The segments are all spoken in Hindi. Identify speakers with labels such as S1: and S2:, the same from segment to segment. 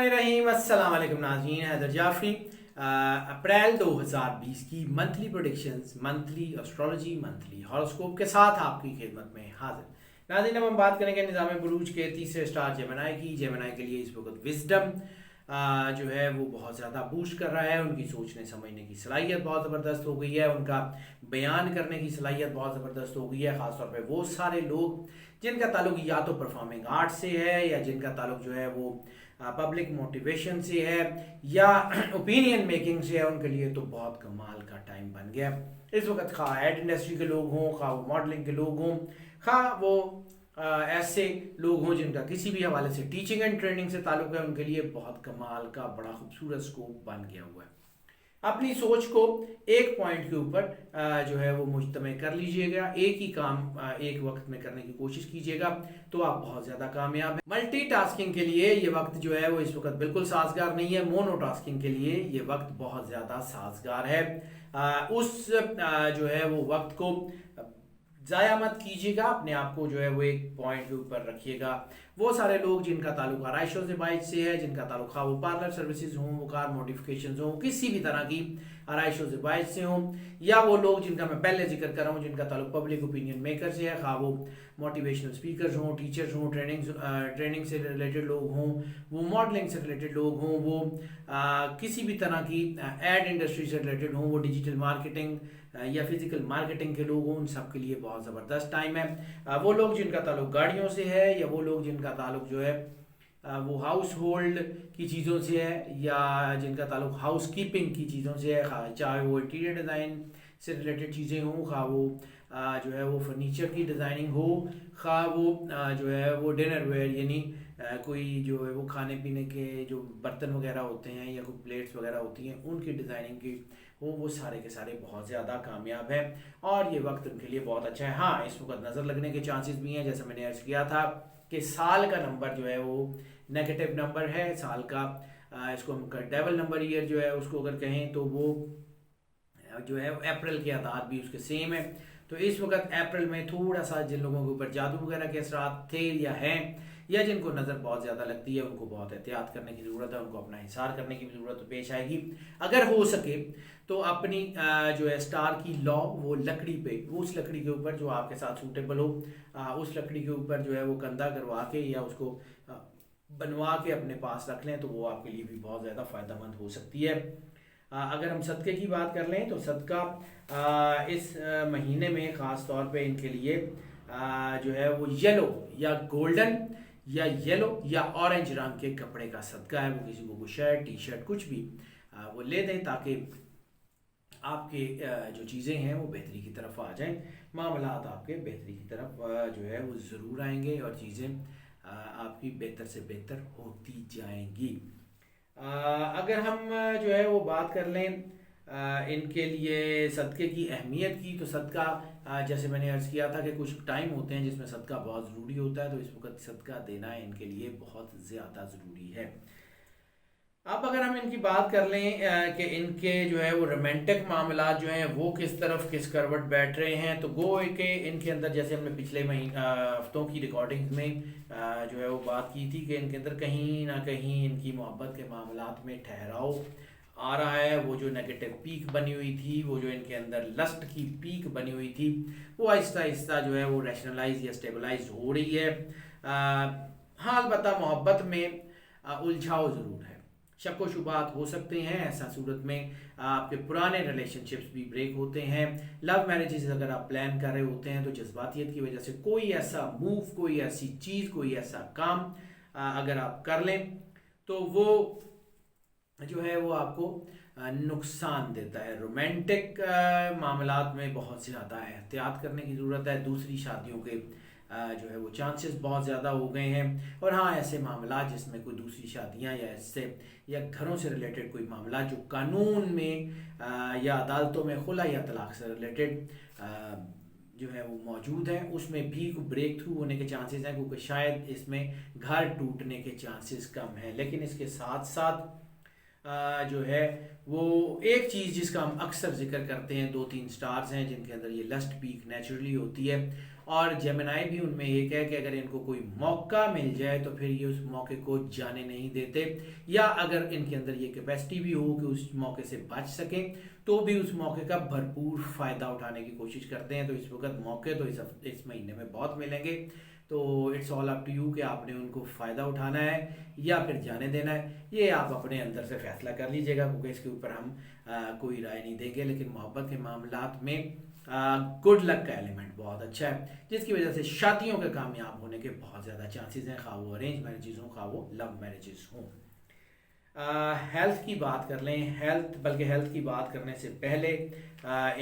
S1: बिस्मिल्लाहिर्रहमानिर्रहीम। अस्सलाम वालेकुम नाज़रीन, हैदर जाफरी। अप्रैल 2020 की monthly predictions, monthly astrology, monthly horoscope के साथ आपकी खिदमत में हाजिर। नाज़रीन, अब हम बात करेंगे निज़ाम बुरूज के तीसरे स्टार जेमिनी की। जेमिनी के लिए इस वक्त विजडम जो है वो बहुत ज़्यादा बूस्ट कर रहा है। उनकी सोचने समझने की सलाहियत बहुत ज़बरदस्त हो गई है, उनका बयान करने की सलाहियत बहुत ज़बरदस्त हो गई है। ख़ासतौर पे वो सारे लोग जिनका ताल्लुक या तो परफॉर्मिंग आर्ट से है, या जिनका ताल्लुक जो है वो पब्लिक मोटिवेशन से है, या ओपिनियन मेकिंग से है, उनके लिए तो बहुत कमाल का टाइम बन गया इस वक्त। खा एड इंडस्ट्री के लोग हों, खा वो मॉडलिंग के लोग हों, खा वो ऐसे लोग हों जिनका किसी भी हवाले से टीचिंग एंड ट्रेनिंग से ताल्लुक है, उनके लिए बहुत कमाल का बड़ा खूबसूरत स्कोप बन गया हुआ है। अपनी सोच को एक पॉइंट के ऊपर जो है वो मुश्तमिल कर लीजिएगा, एक ही काम एक वक्त में करने की कोशिश कीजिएगा, तो आप बहुत ज़्यादा कामयाब हैं। मल्टीटास्किंग के लिए ये वक्त जो है वो इस वक्त बिल्कुल साजगार नहीं है। मोनोटास्किंग के लिए ये वक्त बहुत ज़्यादा साजगार है। उस जो है वो वक्त को ज़ाया मत कीजिएगा, अपने आप को जो है वो एक पॉइंट के ऊपर रखिएगा। वो सारे लोग जिनका ताल्लुक आराइशों से बाइज से है, जिनका ताल्लुक वो पार्लर सर्विसेज हों, वो कार मॉडिफिकेशन हों, किसी भी तरह की आराइशों से बाइज से हों, या वो लोग जिनका मैं पहले जिक्र कर रहा हूँ जिनका ताल्लुक पब्लिक ओपिनियन मेकर से है, खा वो मोटिवेशनल स्पीकर्स हों, टीचर्स हों, ट्रेनिंग से रिलेटेड लोग हों, वो मॉडलिंग से रिलेटेड लोग हों, वो किसी भी तरह की एड इंडस्ट्री से रिलेटेड हों, वो डिजिटल मार्केटिंग या फिजिकल मार्केटिंग के लोग हों, उन सब के लिए बहुत ज़बरदस्त टाइम है। वो लोग जिनका ताल्लुक गाड़ियों से है, या वो लोग जिनका ताल्लुक जो है वो हाउस होल्ड की चीज़ों से है, या जिनका ताल्लुक हाउस कीपिंग की चीज़ों से है, चाहे वो इंटीरियर डिज़ाइन से रिलेटेड चीज़ें हों, खा वो जो है वो फर्नीचर की डिज़ाइनिंग हो, खा वो जो है वो डिनर वेयर यानी कोई जो है वो खाने पीने के जो बर्तन वगैरह होते हैं या कोई प्लेट्स वगैरह होती हैं उनकी डिज़ाइनिंग की हो, वो सारे के सारे बहुत ज़्यादा कामयाब हैं और ये वक्त उनके लिए बहुत अच्छा है। हाँ, इस वक्त नज़र लगने के चांसेस भी हैं, जैसे मैंने अर्ज़ किया था कि साल का नंबर जो है वो नेगेटिव नंबर है। साल का इसको हम डेवल नंबर ईयर जो है उसको अगर कहें तो वो जो है अप्रैल के आदाद भी उसके सेम है। तो इस वक्त अप्रैल में थोड़ा सा जिन लोगों के ऊपर जादू वगैरह के असरात थे या हैं, या जिनको नज़र बहुत ज़्यादा लगती है, उनको बहुत एहतियात करने की ज़रूरत है, उनको अपना हिसार करने की भी ज़रूरत पेश आएगी। अगर हो सके तो अपनी जो है स्टार की लॉ वो लकड़ी पे, वो उस लकड़ी के ऊपर जो आपके साथ सूटेबल हो, उस लकड़ी के ऊपर जो है वो कंधा करवा के या उसको बनवा के अपने पास रख लें, तो वो आपके लिए भी बहुत ज़्यादा फ़ायदेमंद हो सकती है। अगर हम सदक़े की बात कर लें तो सदका इस महीने में ख़ास तौर पे इनके लिए जो है वो येलो या गोल्डन या येलो या ऑरेंज रंग के कपड़े का सदका है। वो किसी को शर्ट, टी शर्ट कुछ भी वो ले दें, ताकि आपके जो चीज़ें हैं वो बेहतरी की तरफ आ जाएं, मामलात आपके बेहतरी की तरफ जो है वो ज़रूर आएंगे और चीज़ें आपकी बेहतर से बेहतर होती जाएंगी। अगर हम जो है वो बात कर लें इनके लिए सदक़े की अहमियत की, तो सदका जैसे मैंने अर्ज़ किया था कि कुछ टाइम होते हैं जिसमें सदका बहुत ज़रूरी होता है, तो इस वक्त सदका देना इनके लिए बहुत ज़्यादा ज़रूरी है। अब अगर हम इनकी बात कर लें कि इनके जो है वो रोमांटिक मामला जो हैं वो किस तरफ किस करवट बैठ रहे हैं, तो गो के इनके अंदर जैसे हमने पिछले हफ्तों की रिकॉर्डिंग्स में जो है वो बात की थी कि इनके अंदर कहीं ना कहीं इनकी मोहब्बत के मामलात में ठहराव आ रहा है। वो जो नेगेटिव पीक बनी हुई थी, वो जो इनके अंदर लस्ट की पीक बनी हुई थी, वो आहिस्ता आहिस्ता जो है वो रैशनलाइज या स्टेबलाइज हो रही है। हाँ, अलबत्ता मोहब्बत में उलझाव ज़रूर है, शक व शुबात हो सकते हैं। ऐसा सूरत में आपके पुराने रिलेशनशिप्स भी ब्रेक होते हैं। लव मैरिजेस अगर आप प्लान कर रहे होते हैं तो जज्बातियत की वजह से कोई ऐसा मूव, कोई ऐसी चीज़, कोई ऐसा काम अगर आप कर लें तो वो जो है वो आपको नुकसान देता है। रोमांटिक मामलात में बहुत ज़्यादा एहतियात करने की ज़रूरत है। दूसरी शादियों के जो है वो चांसेस बहुत ज़्यादा हो गए हैं। और हाँ, ऐसे मामला जिसमें कोई दूसरी शादियाँ या ऐसे या घरों से रिलेटेड कोई मामला जो कानून में या अदालतों में खुला या तलाक से रिलेटेड जो है वो मौजूद है, उसमें भी ब्रेक थ्रू होने के चांसेस हैं, क्योंकि शायद इसमें घर टूटने के चांसेस कम हैं। लेकिन इसके साथ साथ जो है वो एक चीज़ जिसका हम अक्सर जिक्र करते हैं, 2-3 स्टार्स हैं जिनके अंदर ये लस्ट पीक नेचुरली होती है, और जेमिनाई भी उनमें एक है कि अगर इनको कोई मौका मिल जाए तो फिर ये उस मौके को जाने नहीं देते, या अगर इनके अंदर ये कैपेसिटी भी हो कि उस मौके से बच सकें तो भी उस मौके का भरपूर फ़ायदा उठाने की कोशिश करते हैं। तो इस वक्त मौके तो इस महीने में बहुत मिलेंगे, तो it's all up to you कि आपने उनको फ़ायदा उठाना है या फिर जाने देना है। ये आप अपने अंदर से फैसला कर लीजिएगा, क्योंकि इसके ऊपर हम कोई राय नहीं देंगे। लेकिन मोहब्बत के मामलात में गुड लक का एलिमेंट बहुत अच्छा है, जिसकी वजह से शादियों के कामयाब होने के बहुत ज़्यादा चांसेस हैं, खा वो अरेंज मैरिजेस हों खा वो लव मैरिजेस हों। हेल्थ की बात कर लें, हेल्थ की बात करने से पहले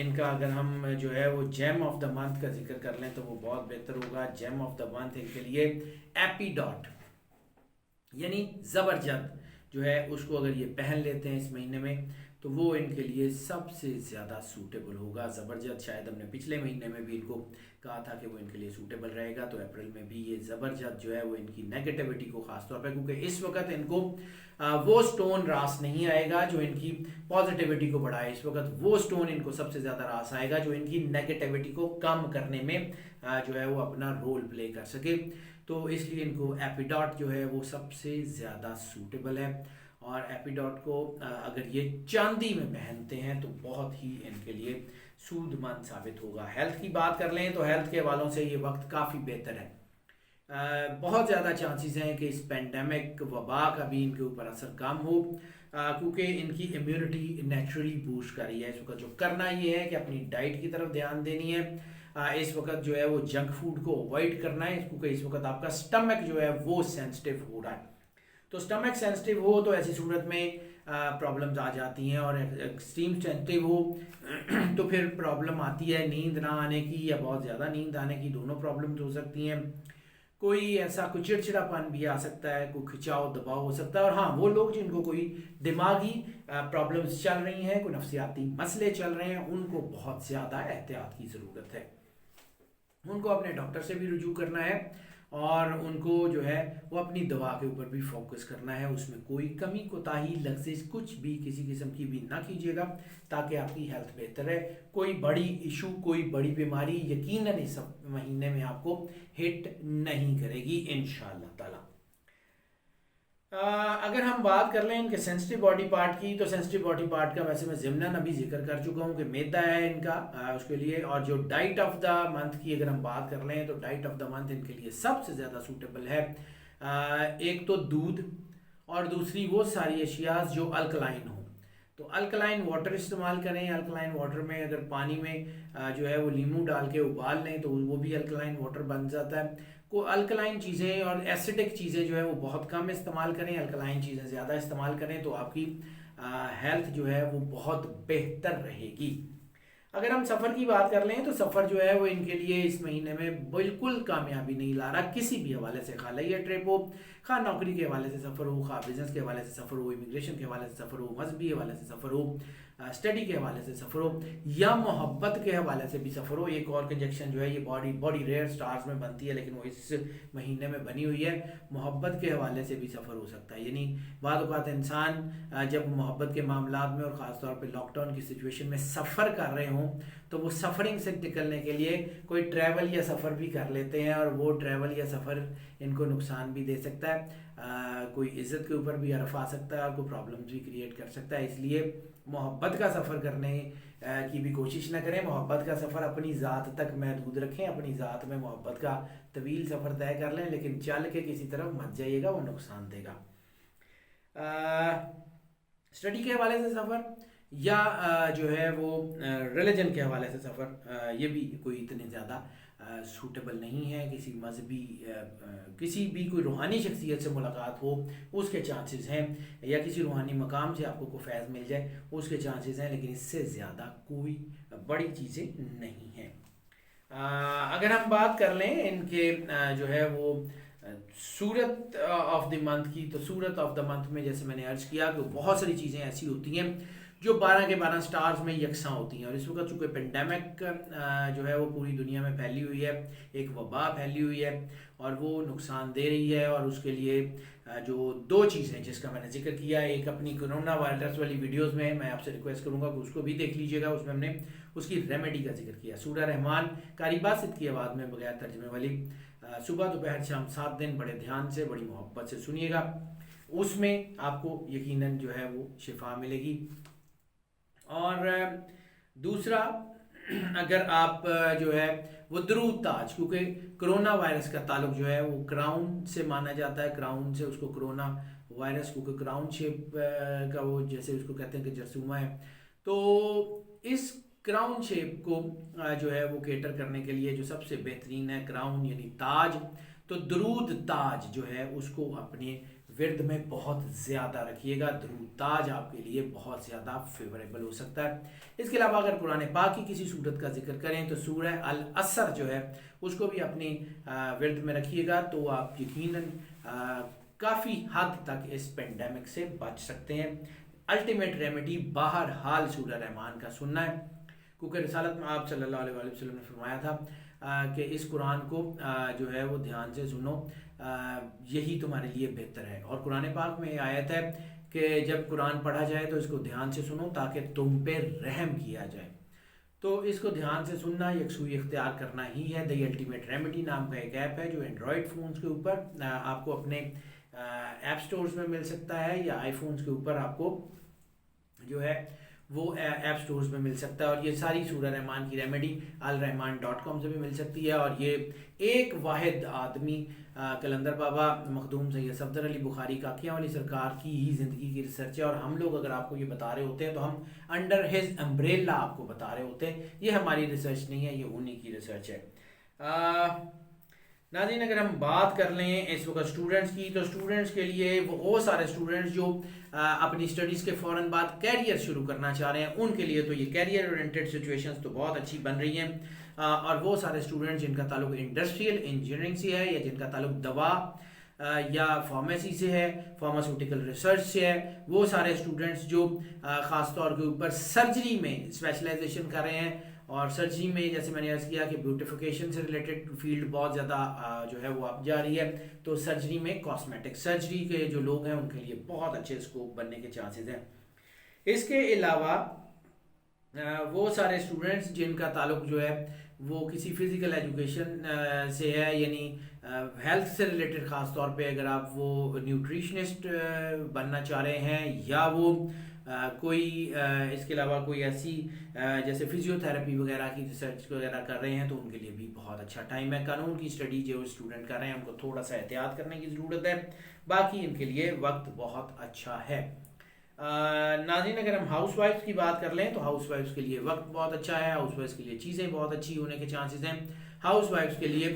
S1: इनका अगर हम जो है वो जेम ऑफ द मंथ का जिक्र कर लें तो वो बहुत बेहतर होगा। जेम ऑफ द मंथ इनके लिए एपीडॉट यानी ज़बरजद जो है उसको अगर ये पहन लेते हैं इस महीने में तो वो इनके लिए सबसे ज़्यादा सूटेबल होगा। ज़बरजद शायद हमने पिछले महीने में भी इनको कहा था कि वो इनके लिए सूटेबल रहेगा, तो अप्रैल में भी ये ज़बरजद जो है वो इनकी नेगेटिविटी को ख़ासतौर पर, क्योंकि इस वक्त इनको वो स्टोन रास नहीं आएगा जो इनकी पॉजिटिविटी को बढ़ाए। इस वक्त वो स्टोन इनको सबसे ज़्यादा रास आएगा जो इनकी नेगेटिविटी को कम करने में जो है वो अपना रोल प्ले कर सके। तो इसलिए इनको एपीडॉट जो है वो सबसे ज़्यादा सूटेबल है, और एपीडॉट को अगर ये चांदी में पहनते हैं तो बहुत ही इनके लिए सूदमंद साबित होगा। हेल्थ की बात कर लें तो हेल्थ के हवालों से ये वक्त काफ़ी बेहतर है। बहुत ज़्यादा चांसेस हैं कि इस पेंडेमिक वबा का भी इनके ऊपर असर कम हो, क्योंकि इनकी इम्यूनिटी नेचुरली बूस्ट कर रही है। इस वक्त जो करना ये है कि अपनी डाइट की तरफ ध्यान देनी है। इस वक्त जो है वो जंक फूड को अवॉइड करना है, क्योंकि इस वक्त आपका स्टमक जो है वो सेंसिटिव हो रहा है। तो स्टमक सेंसिटिव हो तो ऐसी सूरत में प्रॉब्लम्स आ जाती हैं, और एक्सट्रीम सेंसिटिव हो तो फिर प्रॉब्लम आती है नींद ना आने की या बहुत ज़्यादा नींद आने की, दोनों प्रॉब्लम्स हो सकती हैं। कोई ऐसा कुछ चिड़चिड़ापन भी आ सकता है, कोई खिंचाव दबाव हो सकता है। और हाँ, वो लोग जिनको कोई दिमागी प्रॉब्लम्स चल रही हैं, कोई नफ्सियाती मसले चल रहे हैं, उनको बहुत ज़्यादा एहतियात की ज़रूरत है। उनको अपने डॉक्टर से भी रुजू करना है, और उनको जो है वो अपनी दवा के ऊपर भी फोकस करना है। उसमें कोई कमी कोताही लग्जिश कुछ भी किसी किस्म की भी ना कीजिएगा, ताकि आपकी हेल्थ बेहतर है। कोई बड़ी इशू कोई बड़ी बीमारी यकीनन इस महीने में आपको हिट नहीं करेगी इंशाअल्लाह ताला। अगर हम बात कर लें इनके सेंसिटिव बॉडी पार्ट की, तो सेंसिटिव बॉडी पार्ट का वैसे मैं ज़िम्नन अभी जिक्र कर चुका हूँ कि मैदा है इनका उसके लिए। और जो डाइट ऑफ द मंथ की अगर हम बात कर लें तो डाइट ऑफ द मंथ इनके लिए सबसे ज़्यादा सूटेबल है एक तो दूध, और दूसरी वो सारी अशिया जो अल्कलाइन हो। तो अल्कलाइन वाटर इस्तेमाल करें। अल्कलाइन वाटर में अगर पानी में जो है वो नींबू डाल के उबाल लें तो वो भी अल्कलाइन वाटर बन जाता है। को अल्कलाइन चीज़ें और एसिडिक चीज़ें जो है वो बहुत कम इस्तेमाल करें, अल्कलाइन चीज़ें ज़्यादा इस्तेमाल करें तो आपकी हेल्थ जो है वो बहुत बेहतर रहेगी। अगर हम सफ़र की बात कर लें तो सफ़र जो है वो इनके लिए इस महीने में बिल्कुल कामयाबी नहीं ला रहा, किसी भी हवाले से। खा लिया ट्रिप हो, खा नौकरी के हवाले से सफ़र हो, खा बिजनेस के हवाले से सफ़र हो, इमिग्रेशन के हवाले से सफ़र हो, मजहबी हवाले से सफ़र हो, स्टडी के हवाले से सफ़र हो, या मोहब्बत के हवाले से भी सफ़र हो। एक और कंजक्शन जो है ये बड़ी रेयर स्टार्स में बनती है, लेकिन वो इस महीने में बनी हुई है। मोहब्बत के हवाले से भी सफ़र हो सकता है, यानी बाद औक़ात इंसान जब मोहब्बत के मामलात में और ख़ासतौर पर लॉकडाउन की सिचुएशन में सफ़र कर रहे हों तो वो सफ़रिंग से निकलने के लिए कोई ट्रैवल या सफ़र भी कर लेते हैं, और वो ट्रैवल या सफ़र इनको नुकसान भी दे सकता है। कोई इज़्ज़त के ऊपर भी हर्फ आ सकता है और कोई प्रॉब्लम्स भी क्रिएट कर सकता है। इसलिए मोहब्बत का सफ़र करने की भी कोशिश ना करें। मोहब्बत का सफ़र अपनी ज़ात तक महदूद रखें, अपनी ज़ात में मोहब्बत का तवील सफ़र तय कर लें, लेकिन चल के किसी तरफ मत जाइएगा, वो नुकसान देगा। स्टडी के हवाले से सफ़र या जो है वो रिलीजन के हवाले से सफ़र, ये भी कोई इतने ज़्यादा सूटेबल नहीं है। किसी मजहबी किसी भी कोई रूहानी शख्सियत से मुलाकात हो उसके चांसेस हैं, या किसी रूहानी मकाम से आपको कोई फैज़ मिल जाए उसके चांसेस हैं, लेकिन इससे ज़्यादा कोई बड़ी चीज़ें नहीं हैं। अगर हम बात कर लें इनके जो है वो सूरत ऑफ द मंथ की, तो सूरत ऑफ द मंथ में जैसे मैंने अर्ज किया कि बहुत सारी चीज़ें ऐसी होती हैं जो 12 के 12 स्टार्स में यकसां होती हैं। और इस वक्त चूँकि पेंडेमिक जो है वो पूरी दुनिया में फैली हुई है, एक वबा फैली हुई है और वो नुकसान दे रही है, और उसके लिए जो दो चीज़ें जिसका मैंने जिक्र किया, एक अपनी कोरोना वायरस वाली वीडियोस में मैं आपसे रिक्वेस्ट करूंगा कि उसको भी देख लीजिएगा, उसमें हमने उसकी रेमेडी का जिक्र किया। सूरह रहमान कारी बासित की आवाज़ में बगैर तर्जमे वाली, सुबह दोपहर शाम 7 दिन बड़े ध्यान से बड़ी मोहब्बत से सुनिएगा, उसमें आपको यकीनन जो है वो शिफा मिलेगी। और दूसरा, अगर आप जो है वो दरूद ताज, क्योंकि कोरोना वायरस का ताल्लुक जो है वो क्राउन से माना जाता है, क्राउन से उसको कोरोना वायरस, क्योंकि क्राउन शेप का वो जैसे उसको कहते हैं कि जरसूमा है, तो इस क्राउन शेप को जो है वो केटर करने के लिए जो सबसे बेहतरीन है क्राउन यानी ताज, तो दरूद ताज जो है उसको अपने विर्द में बहुत ज़्यादा रखिएगा। दरूद ताज आपके लिए बहुत ज़्यादा फेवरेबल हो सकता है। इसके अलावा अगर कुरान पाक की किसी सूरत का जिक्र करें तो सूरह अल असर जो है उसको भी अपनी विर्द में रखिएगा, तो आप यकीनन काफ़ी हद तक इस पेंडेमिक से बच सकते हैं। अल्टीमेट रेमेडी बाहर हाल सूरह रहमान का सुनना है, क्योंकि रिसालत में आप सल्लल्लाहु अलैहि वसल्लम ने फरमाया था कि इस कुरान को जो है वो ध्यान से सुनो, यही तुम्हारे लिए बेहतर है। और कुरान पाक में आयत है कि जब कुरान पढ़ा जाए तो इसको ध्यान से सुनो ताकि तुम पे रहम किया जाए। तो इसको ध्यान से सुनना, यकसुई इख्तियार करना ही है। द अल्टीमेट रेमेडी नाम का एक ऐप है जो एंड्रॉयड फ़ोन्स के ऊपर आपको अपने ऐप स्टोर्स में मिल सकता है, या आईफोन्स के ऊपर आपको जो है वो ऐप स्टोर्स में मिल सकता है। और ये सारी सूरह रहमान की रेमेडी alrahman.com से भी मिल सकती है। और ये एक वाहिद आदमी कलंदर बाबा मखदूम सैयद सफदर अली बुखारी काकियाँ वाली सरकार की ही ज़िंदगी की रिसर्च है, और हम लोग अगर आपको ये बता रहे होते हैं तो हम अंडर हिज अम्ब्रेला आपको बता रहे होते हैं। ये हमारी रिसर्च नहीं है, ये उन्हीं की रिसर्च है। नाज़रीन, अगर हम बात कर लें इस वक्त स्टूडेंट्स की, तो स्टूडेंट्स के लिए वो सारे स्टूडेंट्स जो अपनी स्टडीज़ के फ़ौरन बाद कैरियर शुरू करना चाह रहे हैं, उनके लिए तो ये कैरियर ओरिएंटेड सिचुएशंस तो बहुत अच्छी बन रही हैं। और वो सारे स्टूडेंट्स जिनका ताल्लुक इंडस्ट्रियल इंजीनियरिंग से है, या जिनका ताल्लुक दवा या फार्मेसी से है, फार्मास्यूटिकल रिसर्च से है, वो सारे स्टूडेंट्स जो ख़ास तौर के ऊपर सर्जरी में स्पेशलाइजेशन कर रहे हैं। और सर्जरी में जैसे मैंने अर्ज़ किया कि ब्यूटिफिकेशन से रिलेटेड फील्ड बहुत ज़्यादा जो है वो अब जा रही है, तो सर्जरी में कॉस्मेटिक सर्जरी के जो लोग हैं उनके लिए बहुत अच्छे स्कोप बनने के चांसेस हैं। इसके अलावा वो सारे स्टूडेंट्स जिनका ताल्लुक जो है वो किसी फिज़िकल एजुकेशन से है, यानी हेल्थ से रिलेटेड, ख़ास तौर पे अगर आप वो न्यूट्रिशनिस्ट बनना चाह रहे हैं, या वो कोई इसके अलावा कोई ऐसी जैसे फिजियोथेरेपी वगैरह की रिसर्च वगैरह कर रहे हैं, तो उनके लिए भी बहुत अच्छा टाइम है। कानून की स्टडी जो स्टूडेंट कर रहे हैं उनको थोड़ा सा एहतियात करने की ज़रूरत है, बाकी इनके लिए वक्त बहुत अच्छा है। नाज़रीन, अगर हम हाउस वाइफ्स की बात कर लें तो हाउस वाइफ्स के लिए वक्त बहुत अच्छा है, हाउस वाइफ्स के लिए चीज़ें बहुत अच्छी होने के चांसेस हैं। हाउस वाइफ्स के लिए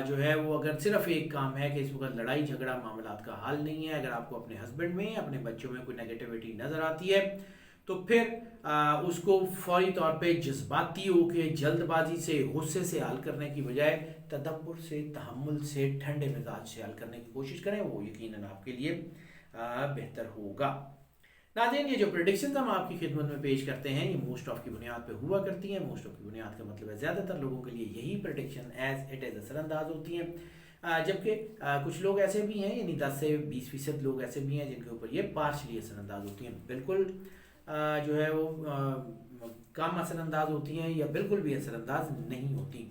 S1: जो है वो अगर सिर्फ एक काम है कि इस वक्त लड़ाई झगड़ा मामलात का हल नहीं है, अगर आपको अपने हस्बैंड में अपने बच्चों में कोई नेगेटिविटी नज़र आती है तो फिर उसको फौरी तौर पे जज्बाती होके जल्दबाजी से गुस्से से हल करने की बजाय तदब्बुर से, तहम्मुल से, ठंडे मिजाज से हल करने की कोशिश करें, वो यकीनन आपके लिए बेहतर होगा। नाज़रीन, ये जो प्रेडिक्शंस हम आपकी खिदमत में पेश करते हैं ये मोस्ट ऑफ की बुनियाद पे हुआ करती हैं। मोस्ट ऑफ की बुनियाद का मतलब है ज़्यादातर लोगों के लिए यही प्रेडिक्शन एज इट इज़ असरअंदाज होती हैं, जबकि कुछ लोग ऐसे भी हैं, यानी 10 से 20% लोग ऐसे भी हैं जिनके ऊपर ये पार्शली असरअंदाज होती हैं, बिल्कुल जो है वो कम असरअंदाज होती हैं, या बिल्कुल भी असरअंदाज नहीं होती।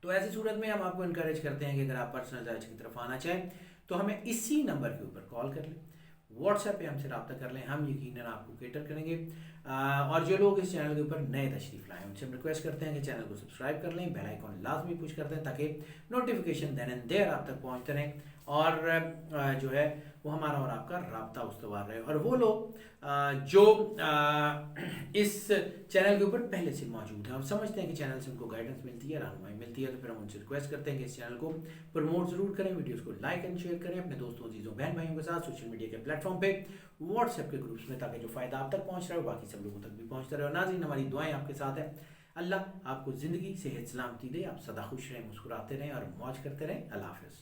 S1: तो ऐसी सूरत में हम आपको इनकरेज करते हैं कि अगर आप पर्सनल जायज की तरफ आना चाहें तो हमें इसी नंबर के ऊपर कॉल कर लें, व्हाट्सएप पे हमसे रब्ता कर लें, हम यकीनन आपको केटर करेंगे। और जो लोग इस चैनल के ऊपर नए तशरीफ लाएँ उनसे हम रिक्वेस्ट करते हैं कि चैनल को सब्सक्राइब कर लें, बेल आइकॉन लाजमी पुश कर दें ताकि नोटिफिकेशन देन एंड देयर आप तक पहुँचते रहें, और जो है वो हमारा और आपका रब्ता उस्तवार रहे। और वो लोग जो इस चैनल के ऊपर पहले से मौजूद हैं और समझते हैं कि चैनल से उनको गाइडेंस मिलती है, रहनुमाई मिलती है, तो फिर हम उनसे रिक्वेस्ट करते हैं कि इस चैनल को प्रमोट ज़रूर करें, वीडियोस को लाइक एंड शेयर करें अपने दोस्तों, अजीज़ों, बहन भाइयों के साथ, सोशल मीडिया के प्लेटफॉर्म पे, व्हाट्सएप के ग्रुप्स में, ताकि जो फ़ायदा आप तक पहुँच रहा है बाकी सब लोगों तक भी पहुँचता रहे। और नाज़रीन, हमारी दुआएं आपके साथ है, अल्लाह आपको ज़िंदगी सेहत सलामती दे, आप सदा खुश रहें, मुस्कुराते रहें और मौज करते रहें। अल्लाह हाफ़िज़।